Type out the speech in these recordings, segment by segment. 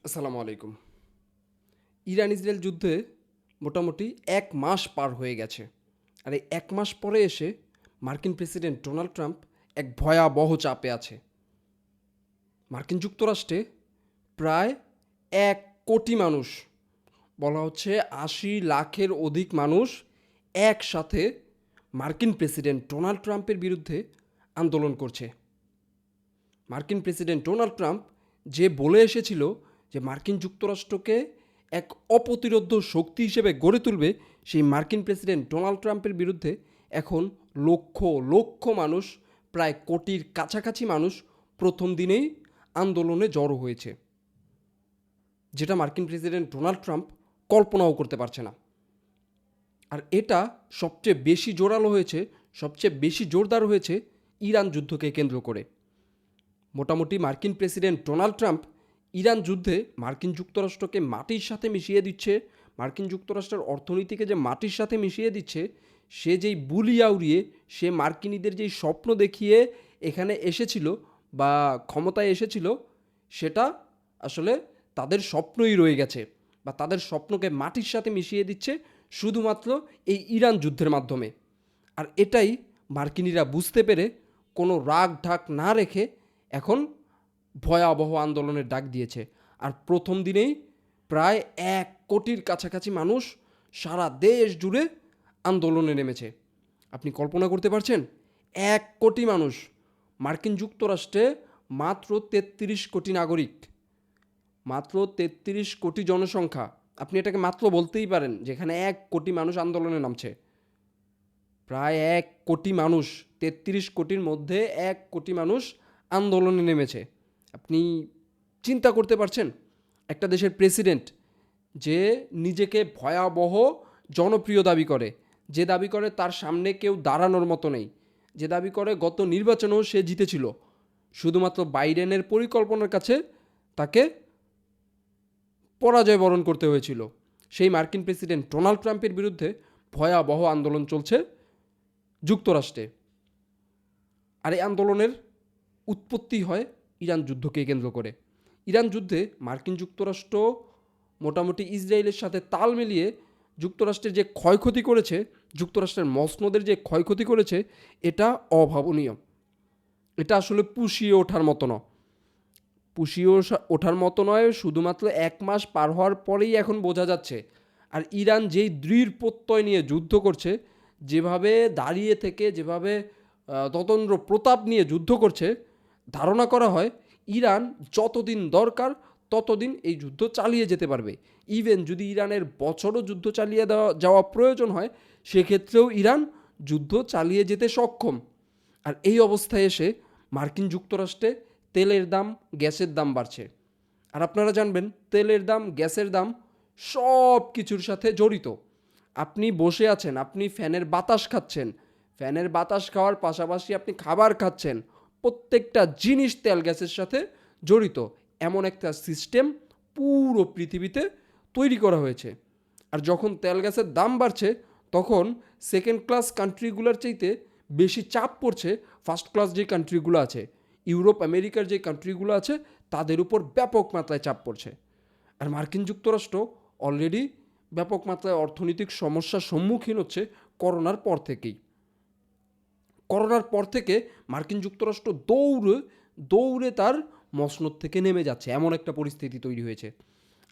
আসসালামু আলাইকুম। Iran Israel যুদ্ধে মোটামুটি ১ মাস পার হয়ে গেছে। আর এই ১ মাস পরে এসে মার্কিন প্রেসিডেন্ট ডোনাল্ড ট্রাম্প এক ভয়াবহ চাপে আছে। মার্কিন যুক্তরাষ্ট্রে প্রায় ১ কোটি মানুষ, বলা হচ্ছে ৮০ লাখের অধিক মানুষ একসাথে মার্কিন প্রেসিডেন্ট ডোনাল্ড ট্রাম্পের বিরুদ্ধে আন্দোলন করছে। মার্কিন প্রেসিডেন্ট ডোনাল্ড ট্রাম্প যে বলে এসেছিল যে মার্কিন যুক্তরাষ্ট্রকে এক অপ্রতিরোধ্য শক্তি হিসেবে গড়ে তুলবে, সেই মার্কিন প্রেসিডেন্ট ডোনাল্ড ট্রাম্পের বিরুদ্ধে এখন লক্ষ লক্ষ মানুষ, প্রায় কোটির কাছাকাছি মানুষ প্রথম দিনেই আন্দোলনে জড়ো হয়েছে, যেটা মার্কিন প্রেসিডেন্ট ডোনাল্ড ট্রাম্প কল্পনাও করতে পারছে না। আর এটা সবচেয়ে বেশি জোরালো হয়েছে, সবচেয়ে বেশি জোরদার হয়েছে ইরান যুদ্ধকে কেন্দ্র করে। মোটামুটি মার্কিন প্রেসিডেন্ট ডোনাল্ড ট্রাম্প ইরান যুদ্ধে মার্কিন যুক্তরাষ্ট্রকে মাটির সাথে মিশিয়ে দিচ্ছে, মার্কিন যুক্তরাষ্ট্রের অর্থনীতিকে যে মাটির সাথে মিশিয়ে দিচ্ছে, সে যেই বুলিয়া উড়িয়ে, সে মার্কিনীদের যেই স্বপ্ন দেখিয়ে এখানে এসেছিল বা ক্ষমতায় এসেছিল, সেটা আসলে তাদের স্বপ্নই রয়ে গেছে, বা তাদের স্বপ্নকে মাটির সাথে মিশিয়ে দিচ্ছে শুধুমাত্র এই ইরান যুদ্ধের মাধ্যমে। আর এটাই মার্কিনিরা বুঝতে পেরে কোনো রাগ ঢাক না রেখে এখন ভয়াবহ আন্দোলনের ডাক দিয়েছে। আর প্রথম দিনেই প্রায় ১ কোটির কাছাকাছি মানুষ সারা দেশ জুড়ে আন্দোলনে নেমেছে। আপনি কল্পনা করতে পারছেন? ১ কোটি মানুষ। মার্কিন যুক্তরাষ্ট্রে মাত্র ৩৩ কোটি নাগরিক, মাত্র ৩৩ কোটি জনসংখ্যা। আপনি এটাকে মাত্র বলতেই পারেন, যেখানে ১ কোটি মানুষ আন্দোলনে নামছে। প্রায় ১ কোটি মানুষ, ৩৩ কোটির মধ্যে ১ কোটি মানুষ আন্দোলনে নেমেছে। আপনি চিন্তা করতে পারছেন? একটা দেশের প্রেসিডেন্ট যে নিজেকে ভয়াবহ জনপ্রিয় দাবি করে, যে দাবি করে তার সামনে কেউ দাঁড়ানোর মতো নেই, যে দাবি করে গত নির্বাচনেও সে জিতেছিল, শুধুমাত্র বাইডেনের পরিকল্পনার কাছে তাকে পরাজয় বরণ করতে হয়েছিল, সেই মার্কিন প্রেসিডেন্ট ডোনাল্ড ট্রাম্পের বিরুদ্ধে ভয়াবহ আন্দোলন চলছে যুক্তরাষ্ট্রে। আর এই আন্দোলনের উৎপত্তি হয় ইরান যুদ্ধকে কেন্দ্র করে। ইরান যুদ্ধে মার্কিন যুক্তরাষ্ট্র মোটামুটি ইসরায়েলের সাথে তাল মিলিয়ে যুক্তরাষ্ট্রের যে ক্ষয়ক্ষতি করেছে, যুক্তরাষ্ট্রের মসনদের যে ক্ষয়ক্ষতি করেছে, এটা অভাবনীয়। এটা আসলে পুষিয়ে ওঠার মতো নয়। পুষিয়ে ওঠার মতো নয়, শুধুমাত্র ১ মাস পার হওয়ার পরেই এখন বোঝা যাচ্ছে। আর ইরান যেই দৃঢ় প্রত্যয় নিয়ে যুদ্ধ করছে, যেভাবে দাঁড়িয়ে থেকে, যেভাবে ততন্দ্র প্রতাপ নিয়ে যুদ্ধ করছে, ধারণা করা হয় ইরান যতদিন দরকার ততদিন এই যুদ্ধ চালিয়ে যেতে পারবে। ইভেন যদি ইরানের বছরও যুদ্ধ চালিয়ে যাওয়া প্রয়োজন হয়, সেক্ষেত্রেও ইরান যুদ্ধ চালিয়ে যেতে সক্ষম। আর এই অবস্থায় এসে মার্কিন যুক্তরাষ্ট্রে তেলের দাম, গ্যাসের দাম বাড়ছে। আর আপনারা জানবেন তেলের দাম, গ্যাসের দাম সব কিছুর সাথে জড়িত। আপনি বসে আছেন, আপনি ফ্যানের বাতাস খাচ্ছেন, ফ্যানের বাতাস খাওয়ার পাশাপাশি আপনি খাবার খাচ্ছেন, প্রত্যেকটা জিনিস তেল গ্যাসের সাথে জড়িত। এমন একটা সিস্টেম পুরো পৃথিবীতে তৈরি করা হয়েছে। আর যখন তেল গ্যাসের দাম বাড়ছে, তখন সেকেন্ড ক্লাস কান্ট্রিগুলোর চাইতে বেশি চাপ পড়ছে ফার্স্ট ক্লাস যে কান্ট্রিগুলো আছে, ইউরোপ আমেরিকার যে কান্ট্রিগুলো আছে, তাদের উপর ব্যাপক মাত্রায় চাপ পড়ছে। আর মার্কিন যুক্তরাষ্ট্র অলরেডি ব্যাপক মাত্রায় অর্থনৈতিক সমস্যার সম্মুখীন হচ্ছে করোনার পর থেকেই। করোনার পর থেকে মার্কিন যুক্তরাষ্ট্র দৌড়ে দৌড়ে তার মসনদ থেকে নেমে যাচ্ছে, এমন একটা পরিস্থিতি তৈরি হয়েছে।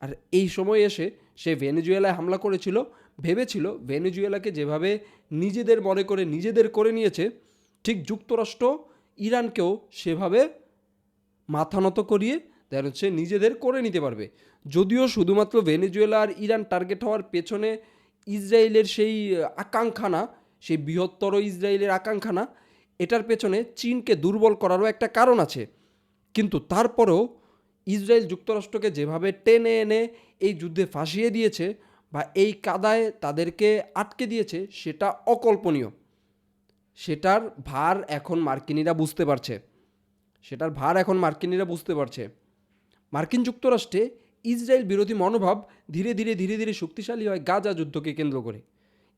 আর এই সময় এসে সে ভেনেজুয়েলায় হামলা করেছিল, ভেবেছিল ভেনেজুয়েলাকে যেভাবে নিজেদের মনে করে নিজেদের করে নিয়েছে, ঠিক যুক্তরাষ্ট্র ইরানকেও সেভাবে মাথা নত করিয়ে দেখা হচ্ছে নিজেদের করে নিতে পারবে। যদিও শুধুমাত্র ভেনেজুয়েলা আর ইরান টার্গেট হওয়ার পেছনে ইসরায়েলের সেই আকাঙ্ক্ষা না, সেই বৃহত্তর ইসরায়েলের আকাঙ্ক্ষা না, এটার পেছনে চীনকে দুর্বল করারও একটা কারণ আছে। কিন্তু তারপরেও ইসরায়েল যুক্তরাষ্ট্রকে যেভাবে টেনে এনে এই যুদ্ধে ফাঁসিয়ে দিয়েছে বা এই কাদায় তাদেরকে আটকে দিয়েছে, সেটা অকল্পনীয়। সেটার ভার এখন মার্কিনিরা বুঝতে পারছে, সেটার ভার এখন মার্কিনিরা বুঝতে পারছে। মার্কিন যুক্তরাষ্ট্রে ইসরায়েল বিরোধী মনোভাব ধীরে ধীরে ধীরে ধীরে শক্তিশালী হয় গাজা যুদ্ধকে কেন্দ্র করে।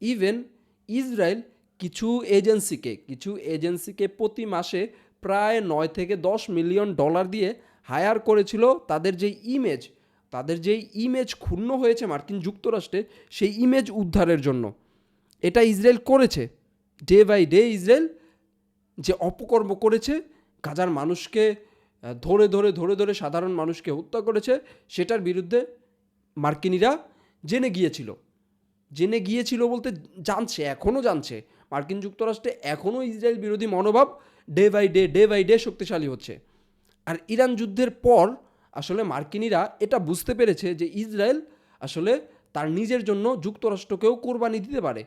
ইভেন ইসরায়েল কিছু এজেন্সিকে প্রতি মাসে প্রায় ৯ থেকে ১০ মিলিয়ন ডলার দিয়ে হায়ার করেছিল তাদের যে ইমেজ তাদের যেই ইমেজ ক্ষুণ্ণ হয়েছে মার্কিন যুক্তরাষ্ট্রে, সেই ইমেজ উদ্ধারের জন্য এটা ইসরায়েল করেছে। ডে বাই ডে ইসরায়েল যে অপকর্ম করেছে, গাজার মানুষকে ধরে ধরে ধরে ধরে সাধারণ মানুষকে হত্যা করেছে, সেটার বিরুদ্ধে মার্কিনিরা জেনে গিয়েছিল বলতে জানছে, এখনও জানছে। মার্কিন যুক্তরাষ্ট্রে এখনও ইসরায়েল বিরোধী মনোভাব ডে বাই ডে শক্তিশালী হচ্ছে। আর ইরান যুদ্ধের পর আসলে মার্কিনিরা এটা বুঝতে পেরেছে যে ইসরায়েল আসলে তার নিজের জন্য যুক্তরাষ্ট্রকেও কোরবানি দিতে পারে।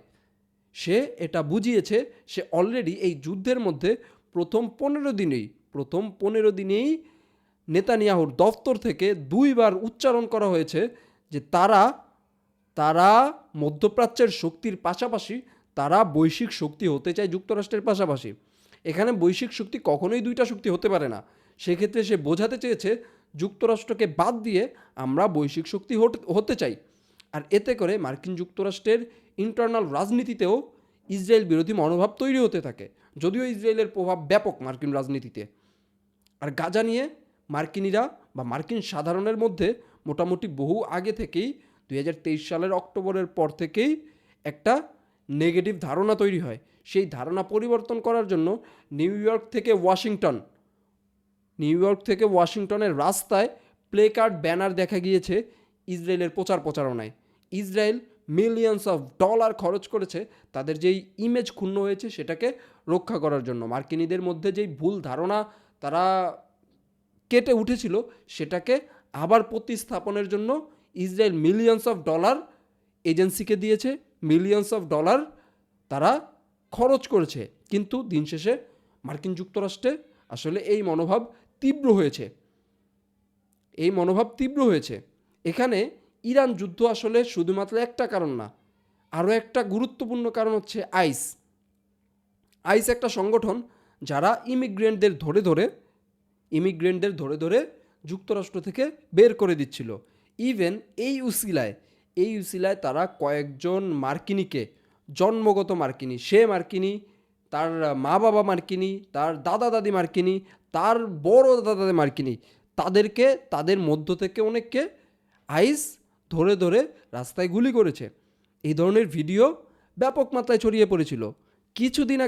সে এটা বুঝিয়েছে। সে অলরেডি এই যুদ্ধের মধ্যে প্রথম 15 দিনেই নেতানিয়াহুর দফতর থেকে 2 বার উচ্চারণ করা হয়েছে যে তারা মধ্যপ্রাচ্যের শক্তির পাশাপাশি তারা বৈশ্বিক শক্তি হতে চায় যুক্তরাষ্ট্রের পাশাপাশি। এখানে বৈশ্বিক শক্তি কখনোই 2টা শক্তি হতে পারে না। সেক্ষেত্রে সে বোঝাতে চেয়েছে যুক্তরাষ্ট্রকে বাদ দিয়ে আমরা বৈশ্বিক শক্তি হতে চাই। আর এতে করে মার্কিন যুক্তরাষ্ট্রের ইন্টারনাল রাজনীতিতেও ইসরায়েল বিরোধী মনোভাব তৈরি হতে থাকে, যদিও ইসরায়েলের প্রভাব ব্যাপক মার্কিন রাজনীতিতে। আর গাজা নিয়ে মার্কিনিরা বা মার্কিন সাধারণের মধ্যে মোটামুটি বহু আগে থেকেই 2023 সালের অক্টোবরের পর থেকেই একটা নেগেটিভ ধারণা তৈরি হয়। সেই ধারণা পরিবর্তন করার জন্য নিউ ইয়র্ক থেকে ওয়াশিংটনের রাস্তায় প্লে কার্ড ব্যানার দেখা গিয়েছে ইসরায়েলের প্রচারণায়। ইসরায়েল মিলিয়নস অফ ডলার খরচ করেছে তাদের যেই ইমেজ ক্ষুণ্ণ হয়েছে সেটাকে রক্ষা করার জন্য। মার্কিনীদের মধ্যে যেই ভুল ধারণা তারা কেটে উঠেছিল সেটাকে আবার প্রতিস্থাপনের জন্য ইসরায়েল মিলিয়নস অফ ডলার এজেন্সিকে দিয়েছে, মিলিয়নস অফ ডলার তারা খরচ করেছে। কিন্তু দিন শেষে মার্কিন যুক্তরাষ্ট্রে আসলে এই মনোভাব তীব্র হয়েছে। এখানে ইরান যুদ্ধ আসলে শুধুমাত্র একটা কারণ না, আরও একটা গুরুত্বপূর্ণ কারণ হচ্ছে আইস একটা সংগঠন যারা ইমিগ্রেন্টদের ধরে ধরে যুক্তরাষ্ট্র থেকে বের করে দিচ্ছিল। ইভেন এই উসিলায় তারা কয়েকজন মার্কিনীকে, জন্মগত মার্কিনী, সে মার্কিনী, তার মা বাবা মার্কিনী, তার দাদা দাদি মার্কিনী, তার বড় দাদা দাদি মার্কিনী, তাদেরকে, তাদের মধ্য থেকে অনেককে আইস ধরে ধরে রাস্তায় গুলি করেছে। এই ধরনের ভিডিও ব্যাপক মাত্রায় ছড়িয়ে পড়েছিল। কিছুদিন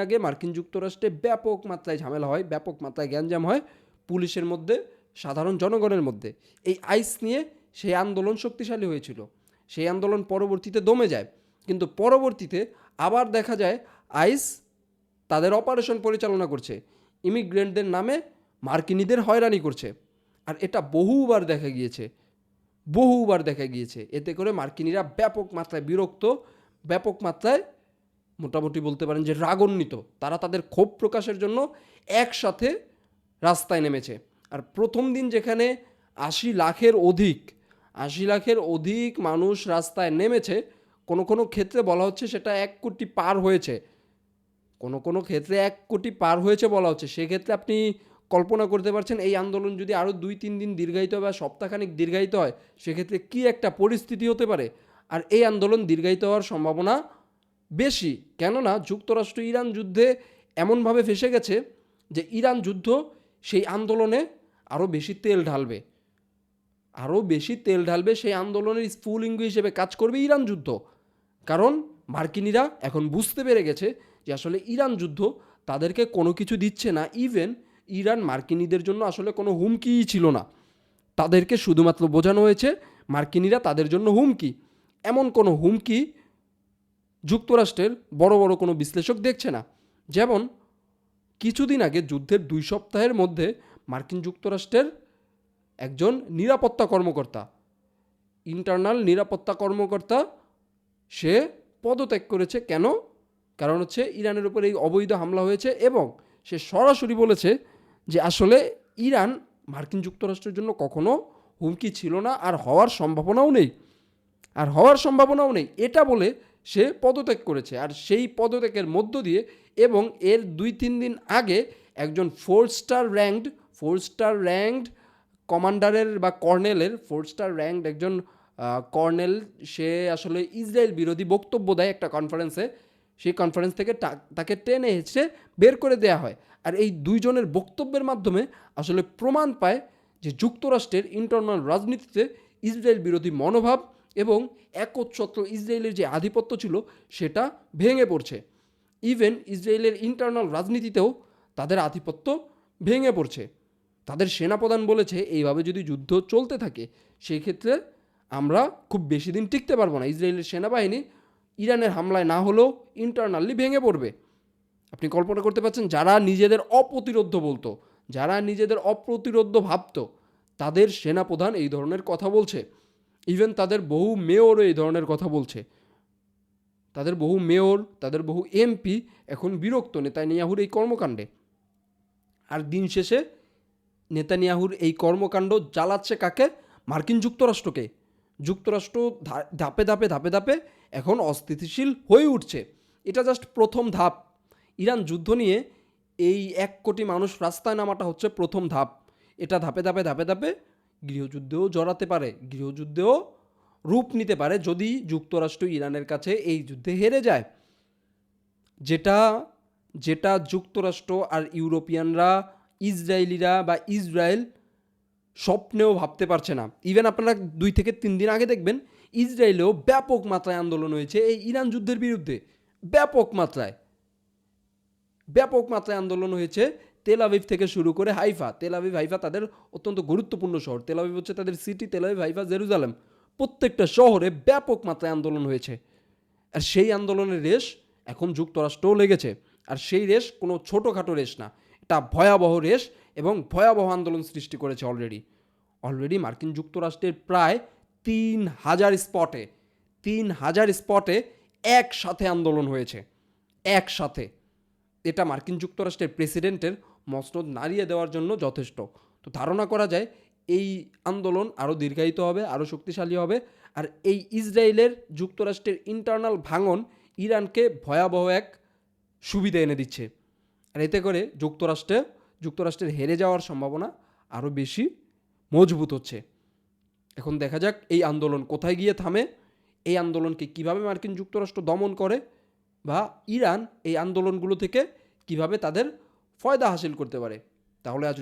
আগে মার্কিন যুক্তরাষ্ট্রে ব্যাপক মাত্রায় ঝামেলা হয়, ব্যাপক মাত্রায় গ্যাঞ্জাম হয় পুলিশের মধ্যে, সাধারণ জনগণের মধ্যে। এই আইস নিয়ে সেই আন্দোলন শক্তিশালী হয়েছিল। সেই আন্দোলন পরবর্তীতে দমে যায়, কিন্তু পরবর্তীতে আবার দেখা যায় আইস তাদের অপারেশন পরিচালনা করছে, ইমিগ্রেন্টদের নামে মার্কিনীদের হয়রানি করছে। আর এটা বহুবার দেখা গিয়েছে। এতে করে মার্কিনীরা ব্যাপক মাত্রায় বিরক্ত, ব্যাপক মাত্রায় মোটামুটি বলতে পারেন যে রাগান্বিত। তারা তাদের ক্ষোভ প্রকাশের জন্য একসাথে রাস্তায় নেমেছে। আর প্রথম দিন যেখানে 80 লাখের অধিক মানুষ রাস্তায় নেমেছে, কোনো ক্ষেত্রে বলা হচ্ছে সেটা 1 কোটি পার হয়েছে, কোনো ক্ষেত্রে 1 কোটি পার হয়েছে বলা হচ্ছে। সেক্ষেত্রে আপনি কল্পনা করতে পারছেন এই আন্দোলন যদি আরও 2-3 দিন দীর্ঘায়িত হয় বা সপ্তাহখানিক দীর্ঘায়িত হয়, সেক্ষেত্রে কী একটা পরিস্থিতি হতে পারে। আর এই আন্দোলন দীর্ঘায়িত হওয়ার সম্ভাবনা বেশি, কেননা যুক্তরাষ্ট্র ইরান যুদ্ধে এমনভাবে ফেসে গেছে যে ইরান যুদ্ধ সেই আন্দোলনে আরও বেশি তেল ঢালবে। সেই আন্দোলনের স্ফুলিঙ্গ হিসেবে কাজ করবে ইরান যুদ্ধ। কারণ মার্কিনীরা এখন বুঝতে পেরে গেছে যে আসলে ইরান যুদ্ধ তাদেরকে কোনো কিছু দিচ্ছে না। ইভেন ইরান মার্কিনীদের জন্য আসলে কোনো হুমকিই ছিল না। তাদেরকে শুধুমাত্র বোঝানো হয়েছে মার্কিনীরা তাদের জন্য হুমকি। এমন কোনো হুমকি যুক্তরাষ্ট্রের বড় বড় কোনো বিশ্লেষক দেখছে না। যেমন কিছুদিন আগে যুদ্ধের 2 সপ্তাহের মধ্যে মার্কিন যুক্তরাষ্ট্রের একজন ইন্টারনাল নিরাপত্তা কর্মকর্তা সে পদত্যাগ করেছে। কেন? কারণ হচ্ছে ইরানের উপর এই অবৈধ হামলা হয়েছে এবং সে সরাসরি বলেছে যে আসলে ইরান মার্কিন যুক্তরাষ্ট্রের জন্য কখনো হুমকি ছিল না, আর হওয়ার সম্ভাবনাও নেই এটা বলে সে পদত্যাগ করেছে। আর সেই পদত্যাগের মধ্য দিয়ে এবং এর 2-3 দিন আগে একজন 4 স্টার র্যাঙ্কড কমান্ডারের বা কর্নেলের 4 স্টার র্যাঙ্কড একজন কর্নেল, সে আসলে ইসরায়েল বিরোধী বক্তব্য দেয় একটা কনফারেন্সে। সেই কনফারেন্স থেকে তাকে টেনে হেঁচড়ে বের করে দেওয়া হয়। আর এই 2 জনের বক্তব্যের মাধ্যমে আসলে প্রমাণ পায় যে যুক্তরাষ্ট্রের ইন্টারনাল রাজনীতিতে ইসরায়েল বিরোধী মনোভাব এবং একচ্ছত্র ইসরায়েলের যে আধিপত্য ছিল সেটা ভেঙে পড়ছে। ইভেন ইসরায়েলের ইন্টারনাল রাজনীতিতেও তাদের আধিপত্য ভেঙে পড়ছে। তাদের সেনাপ্রধান বলেছে এইভাবে যদি যুদ্ধ চলতে থাকে সেই ক্ষেত্রে আমরা খুব বেশি দিন টিকতে পারবো না। ইসরায়েলের সেনাবাহিনী ইরানের হামলায় না হলেও ইন্টারনালি ভেঙে পড়বে। আপনি কল্পনা করতে পারছেন, যারা নিজেদের অপ্রতিরোধ্য বলতো, যারা নিজেদের অপ্রতিরোধ্য ভাবতো, তাদের সেনাপ্রধান এই ধরনের কথা বলছে। ইভেন তাদের বহু মেয়রও এই ধরনের কথা বলছে। তাদের বহু মেয়র, তাদের বহু এমপি এখন বিরক্ত নেতানিয়াহুর এই কর্মকাণ্ডে। আর দিন শেষে নেতানিয়াহুর এই কর্মকাণ্ড জ্বালাচ্ছে কাকে? মার্কিন যুক্তরাষ্ট্রকে। যুক্তরাষ্ট্র ধাপে ধাপে ধাপে ধাপে এখন অস্থিতিশীল হয়ে উঠছে। এটা জাস্ট প্রথম ধাপ। ইরান যুদ্ধ নিয়ে এই 1 কোটি মানুষ রাস্তায় নামাটা হচ্ছে প্রথম ধাপ। এটা ধাপে ধাপে ধাপে ধাপে গৃহযুদ্ধেও জড়াতে পারে, গৃহযুদ্ধেও রূপ নিতে পারে যদি যুক্তরাষ্ট্র ইরানের কাছে এই যুদ্ধে হেরে যায়। যেটা যেটা যুক্তরাষ্ট্র আর ইউরোপিয়ানরা, ইসরায়েলিরা বা ইসরায়েল স্বপ্নেও ভাবতে পারছে না। ইভেন আপনারা 2 থেকে 3 দিন আগে দেখবেন ইসরায়েলেও ব্যাপক মাত্রায় আন্দোলন হয়েছে এই ইরান যুদ্ধের বিরুদ্ধে। ব্যাপক মাত্রায় আন্দোলন হয়েছে। তেল আভিভ থেকে শুরু করে হাইফা। তেল আভিভ হাইফা তাদের অত্যন্ত গুরুত্বপূর্ণ শহর। তেল আভিভ হচ্ছে তাদের city. Tel Aviv, Haifa, Jerusalem, প্রত্যেকটা শহরে ব্যাপক মাত্রায় আন্দোলন হয়েছে। আর সেই আন্দোলনের রেশ এখন যুক্তরাষ্ট্রও লেগেছে। আর সেই রেশ কোনো ছোটোখাটো রেশ না, এটা ভয়াবহ রেশ এবং ভয়াবহ আন্দোলন সৃষ্টি করেছে। অলরেডি মার্কিন যুক্তরাষ্ট্রের প্রায় 3,000 স্পটে একসাথে আন্দোলন হয়েছে। একসাথে। এটা মার্কিন যুক্তরাষ্ট্রের প্রেসিডেন্টের মসনদ নাড়িয়ে দেওয়ার জন্য যথেষ্ট। তো ধারণা করা যায় এই আন্দোলন আরও দীর্ঘায়িত হবে, আরও শক্তিশালী হবে। আর এই ইসরায়েলের যুক্তরাষ্ট্রের ইন্টারনাল ভাঙন ইরানকে ভয়াবহ এক সুবিধা এনে দিচ্ছে। আর এতে করে যুক্তরাষ্ট্রের হেরে যাওয়ার সম্ভাবনা আরও বেশি মজবুত হচ্ছে। এখন দেখা যাক এই আন্দোলন কোথায় গিয়ে থামে, এই আন্দোলনকে কিভাবে মার্কিন যুক্তরাষ্ট্র দমন করে, বা ইরান এই আন্দোলনগুলো থেকে কিভাবে তাদের ফয়দা হাসিল করতে পারে। তাহলে আজ